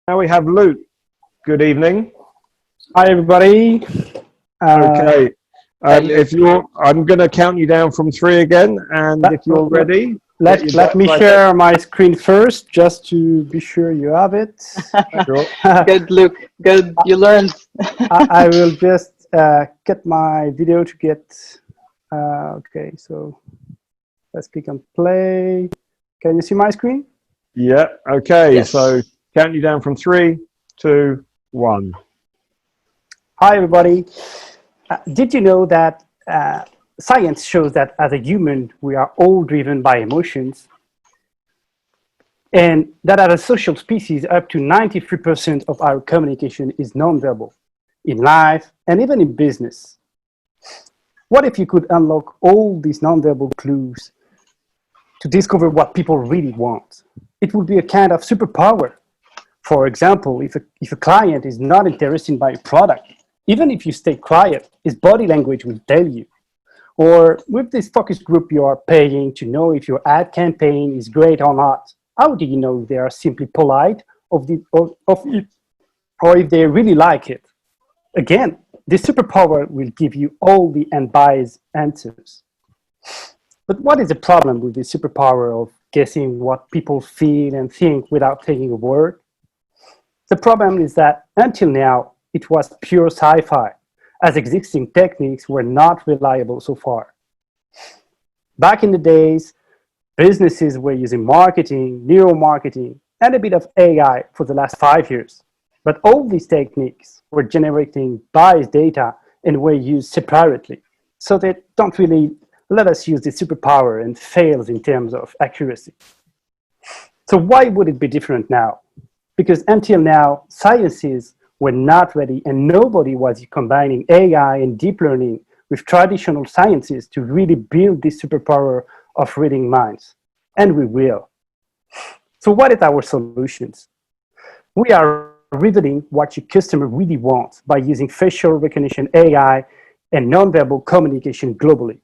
Now we have Luke. Good evening. Hi, everybody. Okay. Luke. If you're, I'm going to count you down from three again, and if you're ready, Let me share my screen first, just to be sure you have it. Sure. Good, Luke. Good. You learned. I will just get my video to get. Okay, so let's click on play. Can you see my screen? Yeah. Okay. Yes. So count you down from 3, 2, 1. Hi, everybody. Did you know that science shows that as a human, we are all driven by emotions, and that as a social species, up to 93% of our communication is nonverbal in life and even in business. What if you could unlock all these nonverbal clues to discover what people really want? It would be a kind of superpower. For example, if a client is not interested by a product, even if you stay quiet, his body language will tell you. Or with this focus group you are paying to know if your ad campaign is great or not, how do you know if they are simply polite or if they really like it? Again, this superpower will give you all the unbiased answers. But what is the problem with this superpower of guessing what people feel and think without saying a word? The problem is that until now, it was pure sci-fi, as existing techniques were not reliable so far. Back in the days, businesses were using marketing, neuromarketing, and a bit of AI for the last 5 years. But all these techniques were generating biased data and were used separately. So they don't really let us use the superpower and fails in terms of accuracy. So why would it be different now? Because until now, sciences were not ready and nobody was combining AI and deep learning with traditional sciences to really build this superpower of reading minds. And we will. So what are our solutions? We are revealing what your customer really wants by using facial recognition AI and nonverbal communication globally.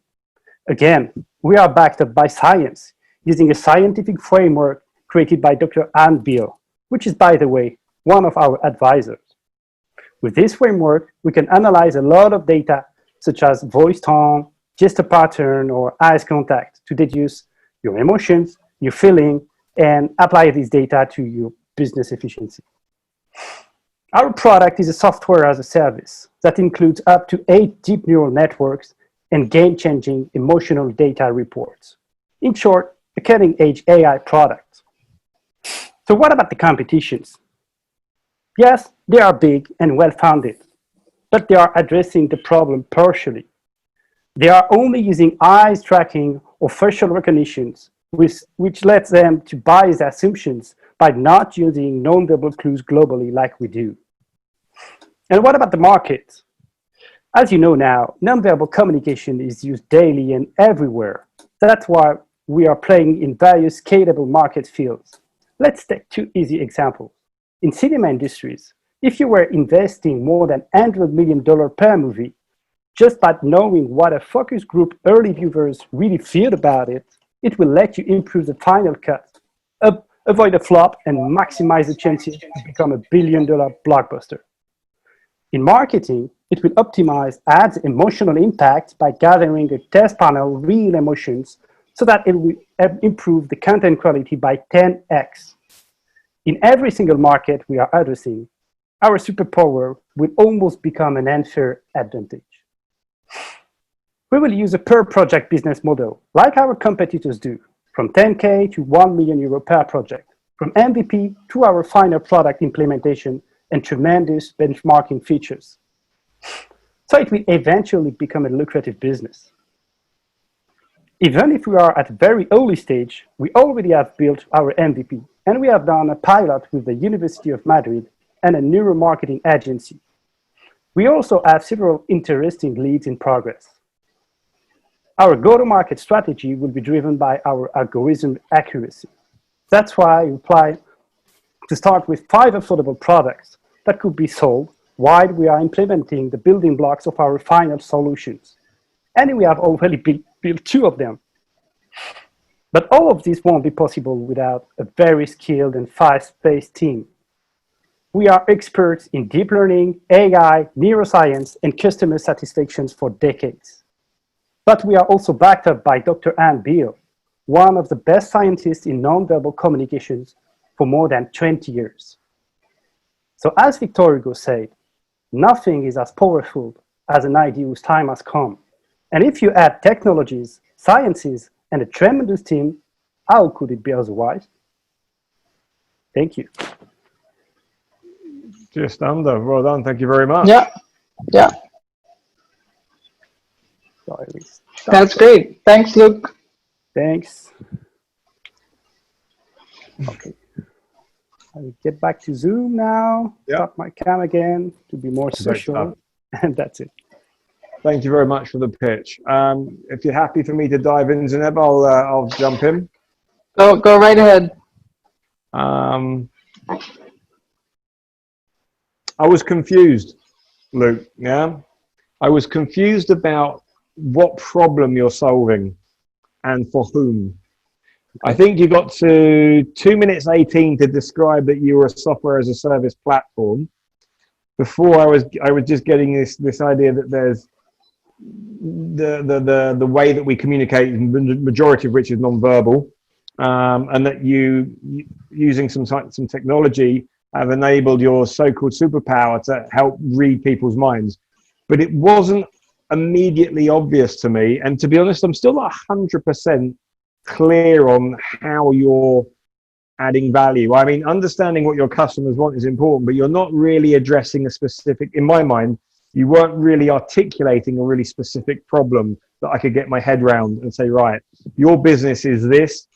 Again, we are backed up by science using a scientific framework created by Dr. Ann Beal, which is, by the way, one of our advisors. With this framework, we can analyze a lot of data, such as voice tone, gesture pattern, or eyes contact, to deduce your emotions, your feeling, and apply this data to your business efficiency. Our product is a software as a service that includes up to 8 deep neural networks and game-changing emotional data reports. In short, a cutting-edge AI product. So what about the competitions? Yes, they are big and well-founded, but they are addressing the problem partially. They are only using eyes tracking or facial recognitions, which lets them to bias assumptions by not using nonverbal clues globally like we do. And what about the market? As you know now, nonverbal communication is used daily and everywhere. That's why we are playing in various scalable market fields. Let's take 2 easy examples. In cinema industries, if you were investing more than $100 million per movie, just by knowing what a focus group early viewers really feel about it, it will let you improve the final cut, avoid a flop, and maximize the chances to become a billion-dollar blockbuster. In marketing, it will optimize ads' emotional impact by gathering a test panel real emotions so that it will improve the content quality by 10x. In every single market we are addressing, our superpower will almost become an unfair advantage. We will use a per project business model, like our competitors do, from 10K to €1 million per project, from MVP to our final product implementation and tremendous benchmarking features. So it will eventually become a lucrative business. Even if we are at a very early stage, we already have built our MVP, and we have done a pilot with the University of Madrid and a neuromarketing agency. We also have several interesting leads in progress. Our go-to-market strategy will be driven by our algorithm accuracy. That's why we plan to start with 5 affordable products that could be sold while we are implementing the building blocks of our final solutions. And we have already built 2 of them. But all of this won't be possible without a very skilled and fast-paced team. We are experts in deep learning, AI, neuroscience, and customer satisfaction for decades. But we are also backed up by Dr. Anne Beal, one of the best scientists in nonverbal communications for more than 20 years. So as Victor Hugo said, nothing is as powerful as an idea whose time has come. And if you add technologies, sciences, and a tremendous team, how could it be otherwise? Thank you. Just under. Well done. Thank you very much. Yeah. Yeah. Sorry, That's great. Thanks, Luke. thanks. Okay. I'll get back to Zoom now. Yeah. Start my cam again to be more Great social. stuff. And that's it. Thank you very much for the pitch. If you're happy for me to dive in, Zeneb, I'll jump in. Go right ahead. I was confused, Luke, yeah? I was confused about what problem you're solving and for whom. I think you got to 2 minutes 18 to describe that you were a software as a service platform. Before I was just getting this idea that there's the way that we communicate, the majority of which is nonverbal, and that you using some technology have enabled your so-called superpower to help read people's minds. But it wasn't immediately obvious to me. And to be honest, I'm still not 100% clear on how you're adding value. I mean, understanding what your customers want is important, but you're not really addressing a specific, in my mind, you weren't really articulating a really specific problem that I could get my head around and say, right, your business is this,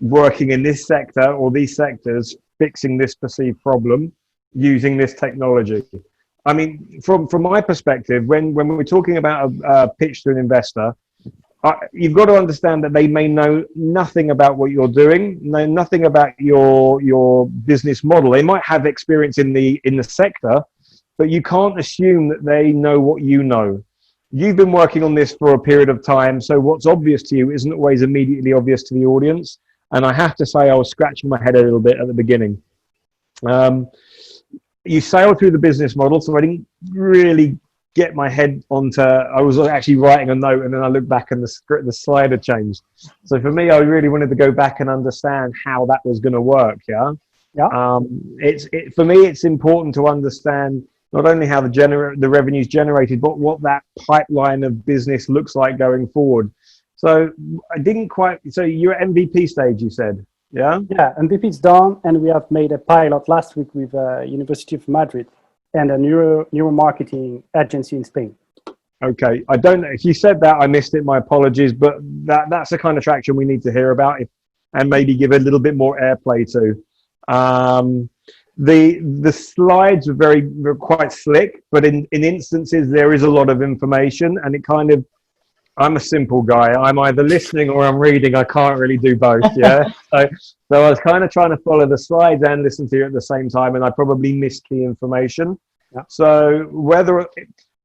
working in this sector or these sectors, fixing this perceived problem using this technology. I mean, from my perspective, when we're talking about a pitch to an investor, you've got to understand that they may know nothing about what you're doing, know nothing about your business model. They might have experience in the sector, but you can't assume that they know what you know. You've been working on this for a period of time, so what's obvious to you isn't always immediately obvious to the audience. And I have to say, I was scratching my head a little bit at the beginning. You sailed through the business model, so I didn't really get my head onto, I was actually writing a note and then I looked back and the slide had changed. So for me, I really wanted to go back and understand how that was going to work, yeah? Yeah. For me, it's important to understand not only how the revenue is generated, but what that pipeline of business looks like going forward. So I didn't quite, so you're at MVP stage, you said, yeah? Yeah, MVP is done, and we have made a pilot last week with University of Madrid and a neuromarketing agency in Spain. Okay, I don't know, if you said that, I missed it, my apologies, but that's the kind of traction we need to hear about and maybe give a little bit more airplay to. The slides were quite slick, but in instances, there is a lot of information and it kind of, I'm a simple guy. I'm either listening or I'm reading. I can't really do both, yeah? So I was kind of trying to follow the slides and listen to you at the same time, and I probably missed key information. Yeah. So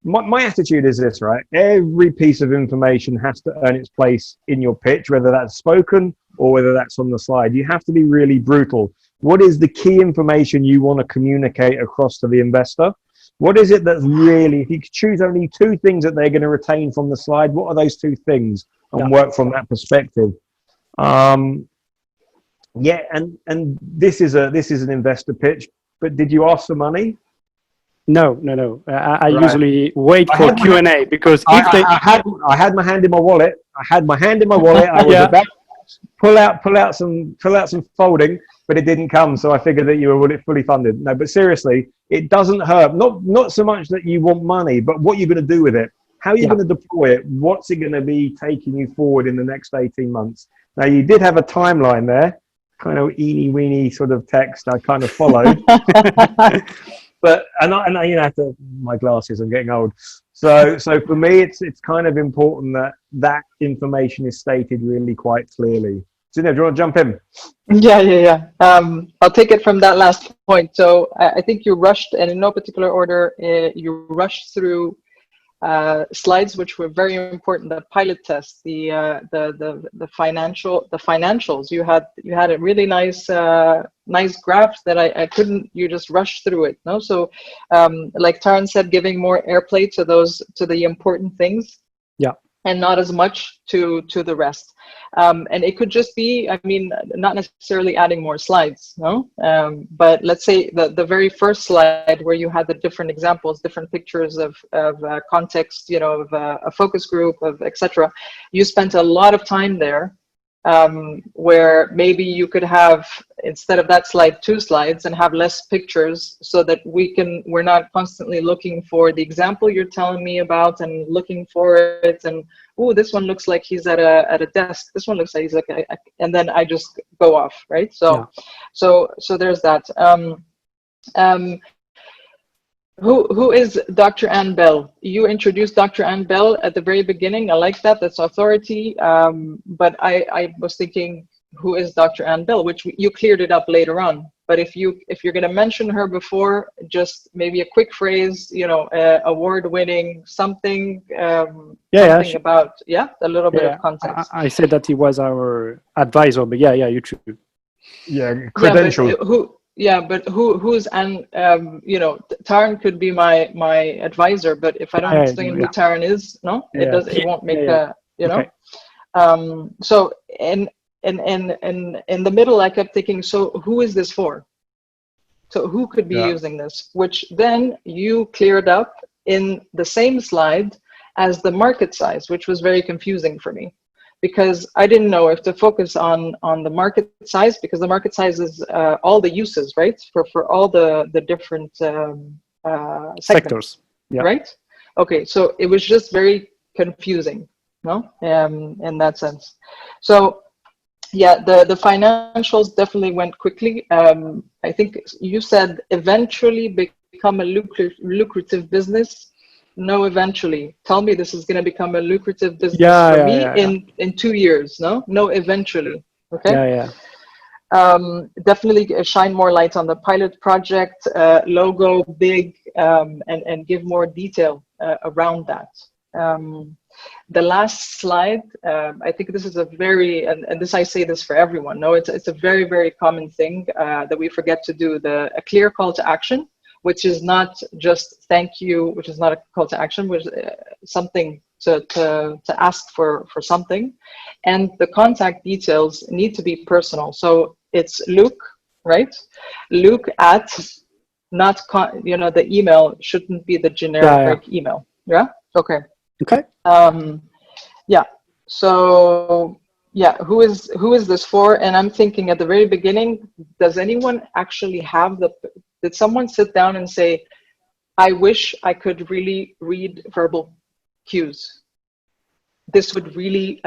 my attitude is this, right? Every piece of information has to earn its place in your pitch, whether that's spoken or whether that's on the slide. You have to be really brutal. What is the key information you want to communicate across to the investor? What is it that's really, if you could choose only 2 things that they're going to retain from the slide, what are those 2 things? And work from that perspective. Yeah, and this is an investor pitch, but did you ask for money? No. I usually wait for Q&A because if they... I had my hand in my wallet. I was about to pull out some folding, but it didn't come. So I figured that you were fully funded. No, but seriously, it doesn't hurt. Not so much that you want money, but what you're going to do with it. How are you going to deploy it? What's it going to be taking you forward in the next 18 months? Now, you did have a timeline there, kind of eeny weeny sort of text I kind of followed. But and I have to, my glasses, I'm getting old. So for me, it's kind of important that information is stated really quite clearly. So, do you want to jump in? Yeah. I'll take it from that last point. So I think you rushed, and in no particular order, you rushed through slides which were very important, the pilot test, the financials. You had a really nice nice graph that I couldn't, you just rushed through it, no? So like Taran said, giving more airplay to those, to the important things, Yeah, and not as much to the rest. And it could just be, I mean, not necessarily adding more slides, no? But let's say the very first slide where you had the different examples, different pictures of context, you know, of a focus group, of etc. You spent a lot of time there, where maybe you could have, instead of that slide, 2 slides, and have less pictures, so that we're not constantly looking for the example you're telling me about and looking for it, and oh, this one looks like he's at a desk, this one looks like he's like and then I just go off, right? So yeah. so there's that. Who is Dr. Anne Bell? You introduced Dr. Anne Bell at the very beginning. I like that. That's authority. But I was thinking, who is Dr. Anne Bell? Which you cleared it up later on. But if you're going to mention her before, just maybe a quick phrase, you know, award-winning something. Something about a little bit of context. I said that he was our advisor, but you're true. Yeah, credentials. But who's, and you know, Taran could be my advisor, but if I don't explain who Taran is, no, it won't make you know. Okay. So in the middle, I kept thinking, so who is this for? So who could be using this? Which then you cleared up in the same slide as the market size, which was very confusing for me, because I didn't know if to focus on the market size, because the market size is all the uses, right? For all the different sectors, right? Okay, so it was just very confusing, no? In that sense. So yeah, the financials definitely went quickly. I think you said eventually become a lucrative business. No, eventually. Tell me this is going to become a lucrative business for me in 2 years. No, eventually. Okay. Definitely shine more light on the pilot project, logo big, and give more detail around that. The last slide, I think this is a very, and this, I say this for everyone. No, it's a very, very common thing that we forget to do. A clear call to action, which is not just thank you, which is not a call to action, which is something to ask for something. And the contact details need to be personal. So it's Luke, right? Luke at, not, you know, the email shouldn't be the generic email. Yeah? Okay. Okay. Yeah. So yeah, who is this for? And I'm thinking at the very beginning, does anyone actually have did someone sit down and say, I wish I could really read verbal cues? This would really,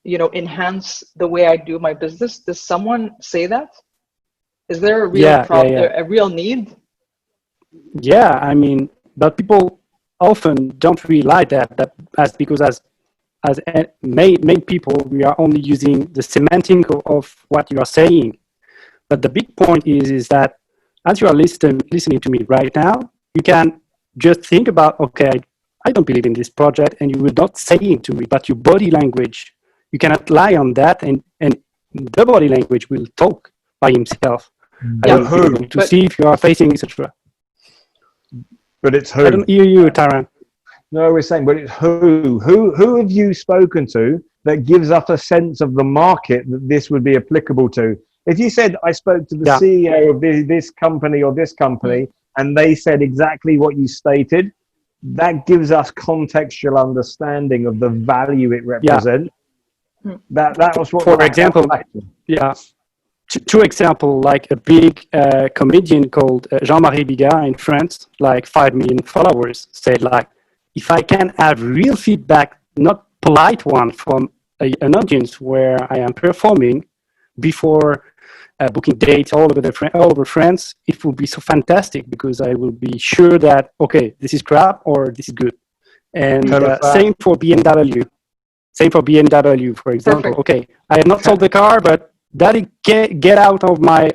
you know, enhance the way I do my business. Does someone say that? Is there a real problem, a real need? Yeah, I mean, but people often don't realize that because as main people, we are only using the semantic of what you are saying. But the big point is that as you are listening to me right now, you can just think about, okay, I don't believe in this project, and you will not say it to me, but your body language, you cannot lie on that, and the body language will talk by himself. To see if you are facing, etc. But it's who? I don't hear you, Taran. No, we're saying, but it's who? Who have you spoken to that gives us a sense of the market that this would be applicable to? If you said, I spoke to the CEO of this company or this company, and they said exactly what you stated, that gives us contextual understanding of the value it represents. That was what. For example, two examples, like a big comedian called Jean-Marie Bigard in France, like 5 million followers, said like, if I can have real feedback, not polite one, from an audience where I am performing before booking dates all over France, it will be so fantastic, because I will be sure that, okay, this is crap or this is good. And same for BMW. Same for BMW, for example. Perfect. Okay, I have not sold the car, but that get out of my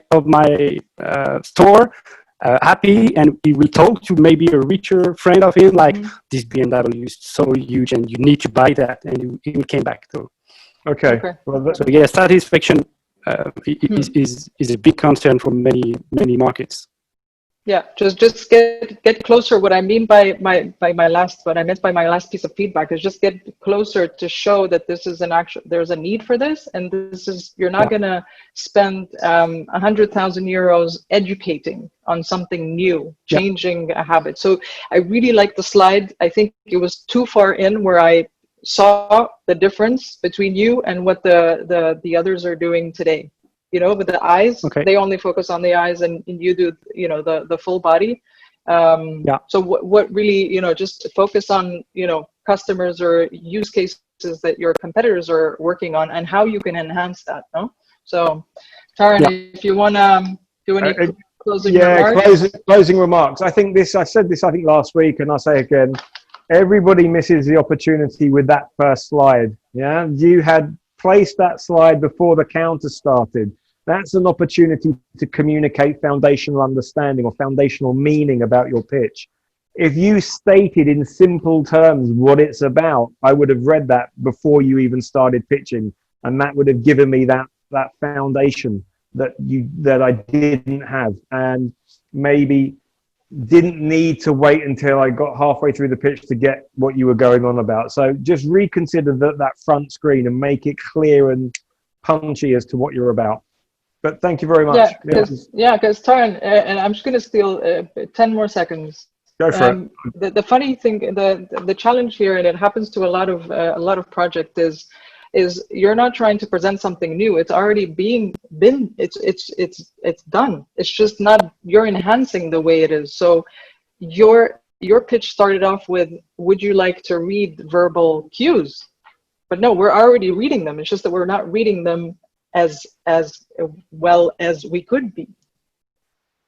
store, happy, and he will talk to maybe a richer friend of him, like, this BMW is so huge and you need to buy that, and he came back. So, Okay. Well, so yeah, satisfaction is a big concern for many markets. Yeah, just get closer. What I mean by my last, what I meant by my last piece of feedback is just get closer to show that this is there's a need for this, and this is, you're not gonna spend 100,000 euros educating on something new, changing a habit. So I really like the slide. I think it was too far in where I saw the difference between you and what the others are doing today. You know, with the eyes, they only focus on the eyes, and you do, you know, the full body. So what really, you know, just focus on, you know, customers or use cases that your competitors are working on and how you can enhance that. No, so Taran, if you wanna do any closing remarks. Closing remarks. I think I said this, I think last week, and I'll say again, everybody misses the opportunity with that first slide. Yeah, you had placed that slide before the counter started. That's an opportunity to communicate foundational understanding or foundational meaning about your pitch. If you stated in simple terms what it's about, I would have read that before you even started pitching, and that would have given me that foundation that I didn't have, and maybe didn't need to wait until I got halfway through the pitch to get what you were going on about. So just reconsider that front screen and make it clear and punchy as to what you're about. But thank you very much. Because Taran, and I'm just going to steal 10 more seconds. Go for it. The funny thing, the challenge here, and it happens to a lot of projects, is you're not trying to present something new. It's already it's done. It's just not, you're enhancing the way it is. So your pitch started off with, would you like to read verbal cues? But no, we're already reading them. It's just that we're not reading them as well as we could be.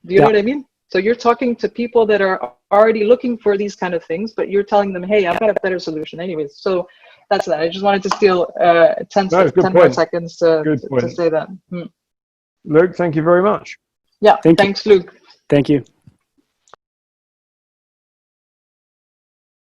Do you know what I mean? So you're talking to people that are already looking for these kind of things, but you're telling them, hey, I've got a better solution anyways. So that's that. I just wanted to steal 10 more seconds to say that. Luke, thank you very much. Yeah, thanks, Luke. Thank you.